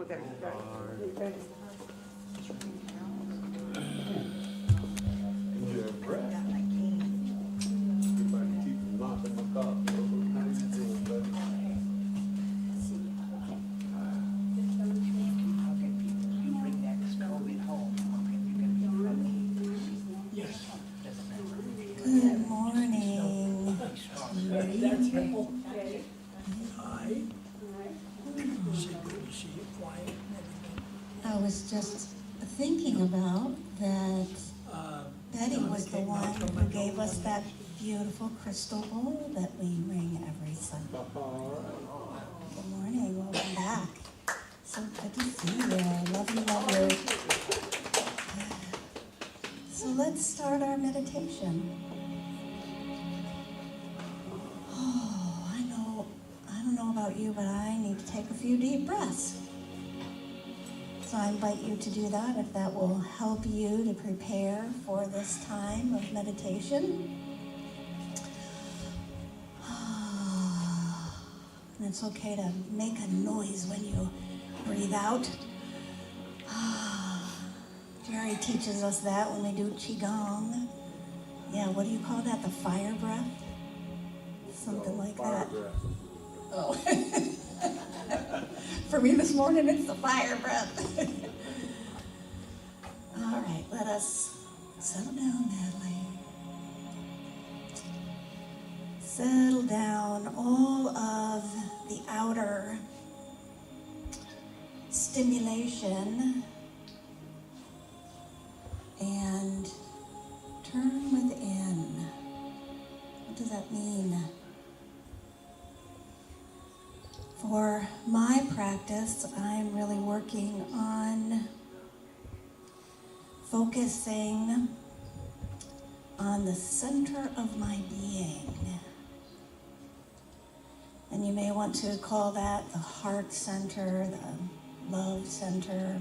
Good morning. I was just thinking about that Betty was the one who gave us that beautiful crystal bowl that we ring every Sunday. Good morning, welcome back. So good to see you. Love you, love you. So let's start our meditation. Oh, I don't know about you, but I need to take a few deep breaths. So I invite you to do that if that will help you to prepare for this time of meditation. And it's okay to make a noise when you breathe out. Jerry teaches us that when we do Qigong. Yeah, what do you call that? The fire breath? Something like that. Breath. Oh. For me this morning, it's the fire breath. All right, let us settle down, Natalie. Settle down. All of the outer stimulation and turn within. What does that mean? For my practice, I'm really working on focusing on the center of my being. And you may want to call that the heart center, the love center.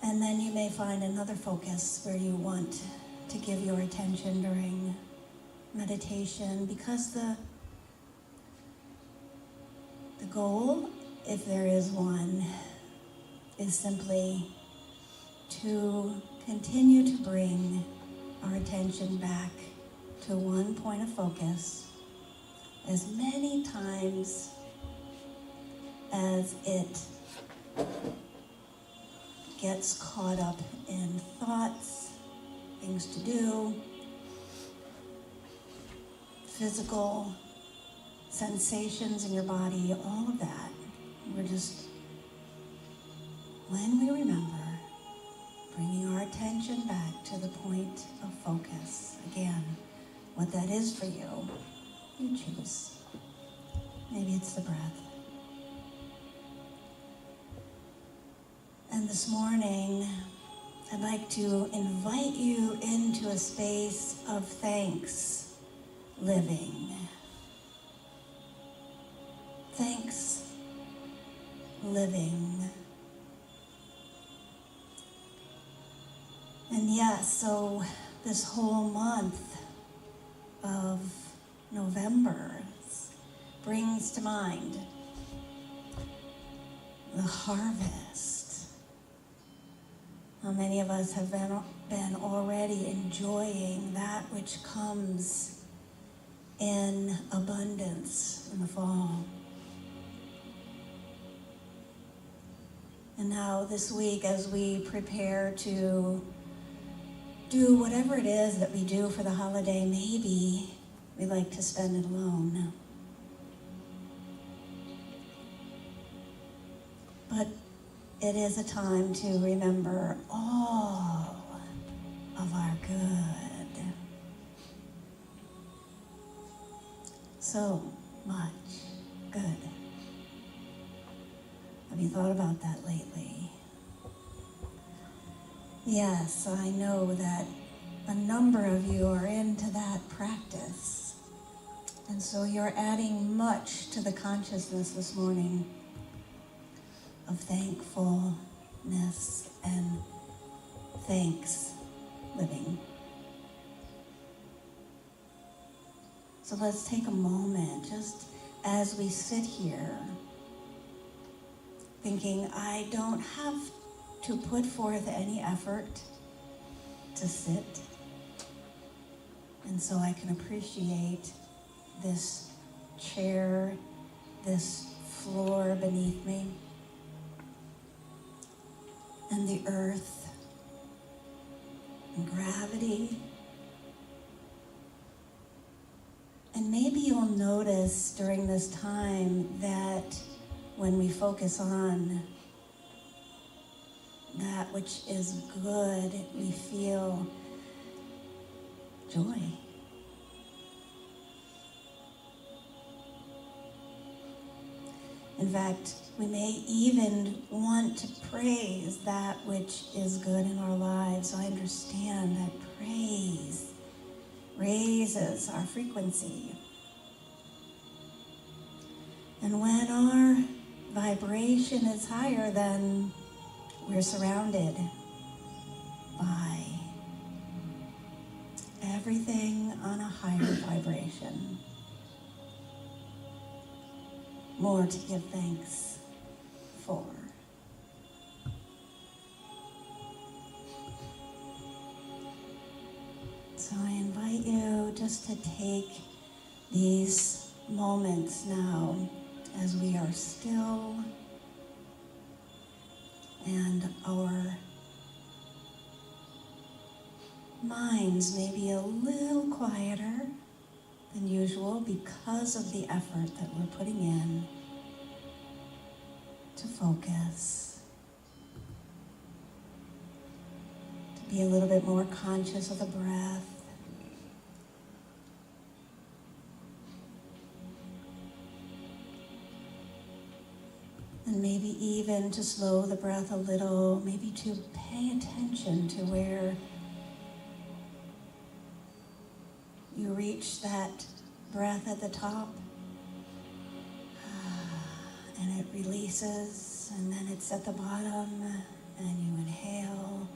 And then you may find another focus where you want to give your attention during meditation, because the goal, if there is one, is simply to continue to bring our attention back to one point of focus as many times as it gets caught up in thoughts, things to do, physical sensations in your body, all of that. We're just, when we remember, bringing our attention back to the point of focus. Again, what that is for you, you choose. Maybe it's the breath. And this morning, I'd like to invite you into a space of thanks living. Thanks living. And yes, so this whole month of November brings to mind the harvest. How many of us have been already enjoying that which comes in abundance in the fall? And now this week, as we prepare to do whatever it is that we do for the holiday, maybe we like to spend it alone. But it is a time to remember all of our good. So much good. Have you thought about that lately? Yes, I know that a number of you are into that practice. And so you're adding much to the consciousness this morning of thankfulness and thanks living. So let's take a moment, just as we sit here, thinking I don't have to put forth any effort to sit. And so I can appreciate this chair, this floor beneath me, and the earth, and gravity. And maybe you'll notice during this time that when we focus on that which is good, we feel joy. In fact, we may even want to praise that which is good in our lives. So I understand that praise raises our frequency. And when our vibration is higher, then we're surrounded by everything on a higher vibration. More to give thanks for. So I invite you just to take these moments now as we are still and our minds may be a little quieter than usual because of the effort that we're putting in to focus, to be a little bit more conscious of the breath. And maybe even to slow the breath a little, maybe to pay attention to where you reach that breath at the top, and it releases, and then it's at the bottom, and you inhale.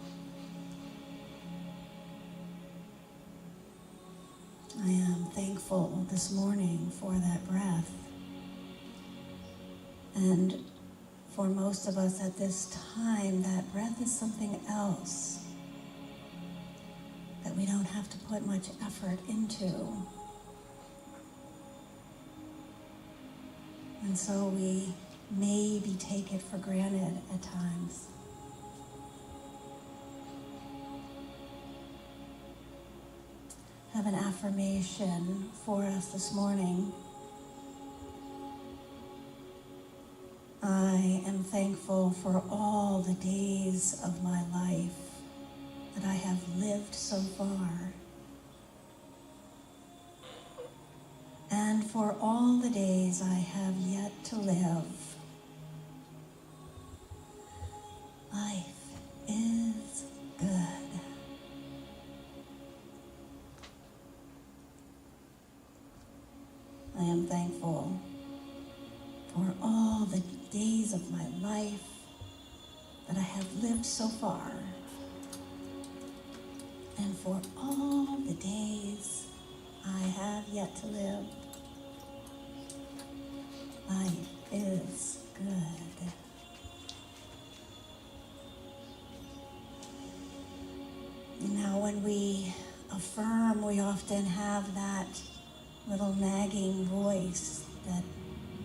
I am thankful this morning for that breath. And for most of us at this time, that breath is something else that we don't have to put much effort into. And so we maybe take it for granted at times. I have an affirmation for us this morning. I am thankful for all the days of my life that I have lived so far, and for all the days I have yet to live. Life is good. I am thankful for all the days of my life that I have lived so far, and for all the days I have yet to live. Life is good. Now, when we affirm, we often have that little nagging voice that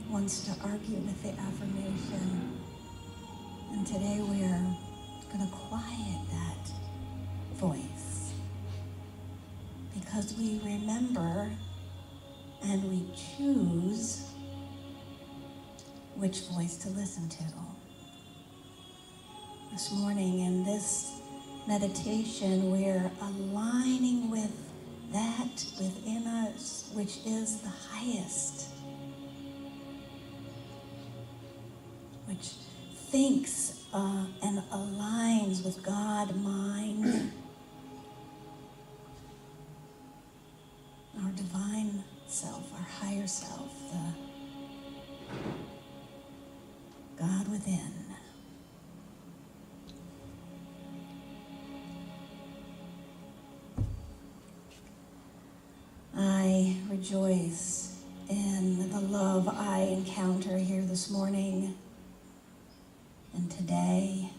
wants to argue with the affirmation. And today we are going to quiet that voice, because we remember and we choose which voice to listen to. This morning in this meditation, we're aligning with that within us which is the highest, which thinks and aligns with God, mind, our divine self, our higher self, the God within. I rejoice in the love I encounter here this morning. and today,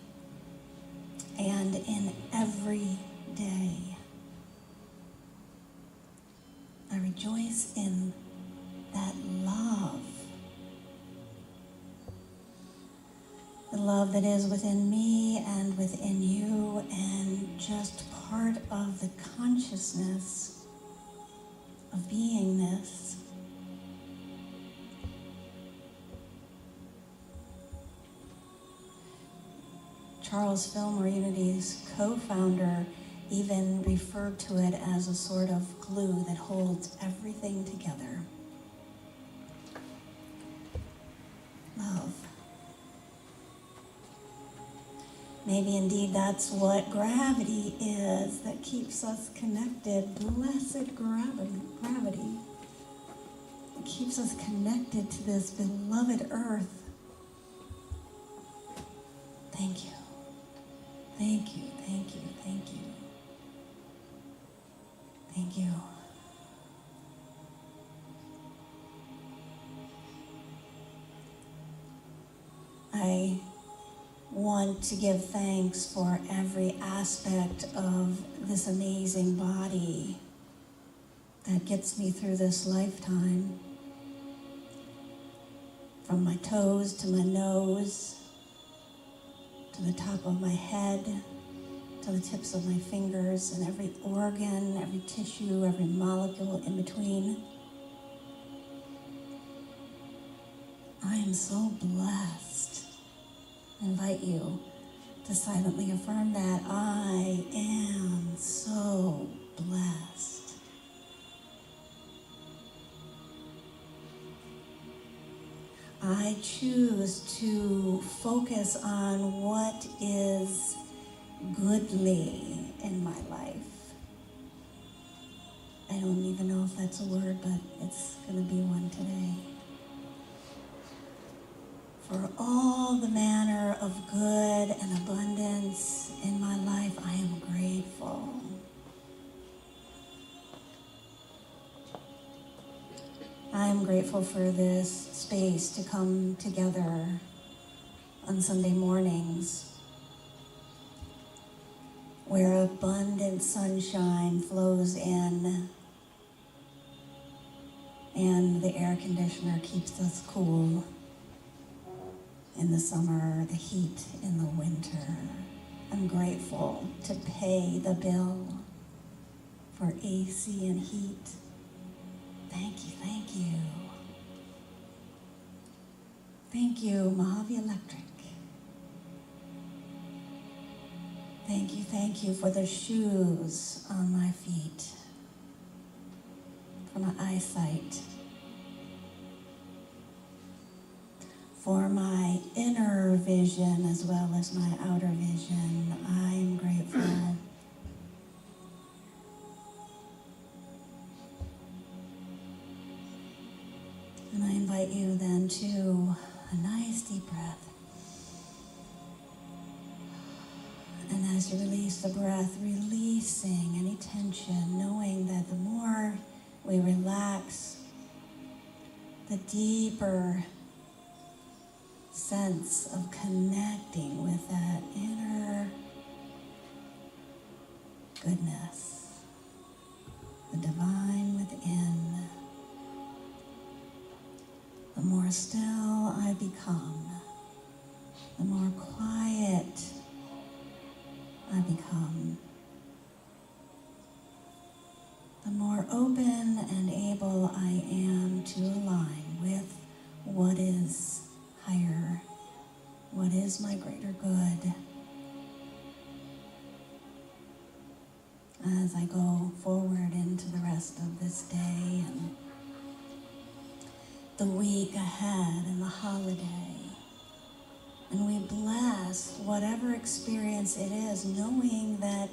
and in every day. I rejoice in that love. The love that is within me and within you, and just part of the consciousness of beingness. Charles Fillmore, Unity's co-founder, even referred to it as a sort of glue that holds everything together. Love. Maybe indeed that's what gravity is that keeps us connected. Blessed gravity. It keeps us connected to this beloved earth. Thank you. Thank you, thank you, thank you. Thank you. I want to give thanks for every aspect of this amazing body that gets me through this lifetime. From my toes to my nose, to the top of my head, to the tips of my fingers, and every organ, every tissue, every molecule in between. I am so blessed. I invite you to silently affirm that. I am so blessed. I choose to focus on what is goodly in my life. I don't even know if that's a word, but it's going to be one today. For all the manner of good and abundance in my life, I am grateful. I am grateful for this space to come together on Sunday mornings, where abundant sunshine flows in and the air conditioner keeps us cool in the summer, the heat in the winter. I'm grateful to pay the bill for AC and heat. Thank you, thank you. Thank you, Mojave Electric. Thank you for the shoes on my feet, for my eyesight, for my inner vision as well as my outer vision. I'm grateful. And I invite you then to a nice deep breath. And as you release the breath, releasing any tension, knowing that the more we relax, the deeper sense of connecting with that inner goodness, the divine within, the more still I become, the more quiet I become, the more open and able I am to align with what is higher, what is my greater good. As I go forward into the rest of this day and the week ahead and the holiday, and we bless whatever experience it is, knowing that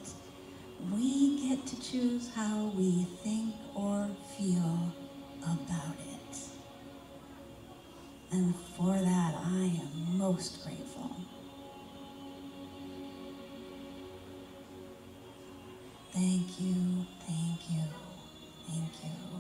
we get to choose how we think or feel about it. And for that, I am most grateful. Thank you, thank you, thank you.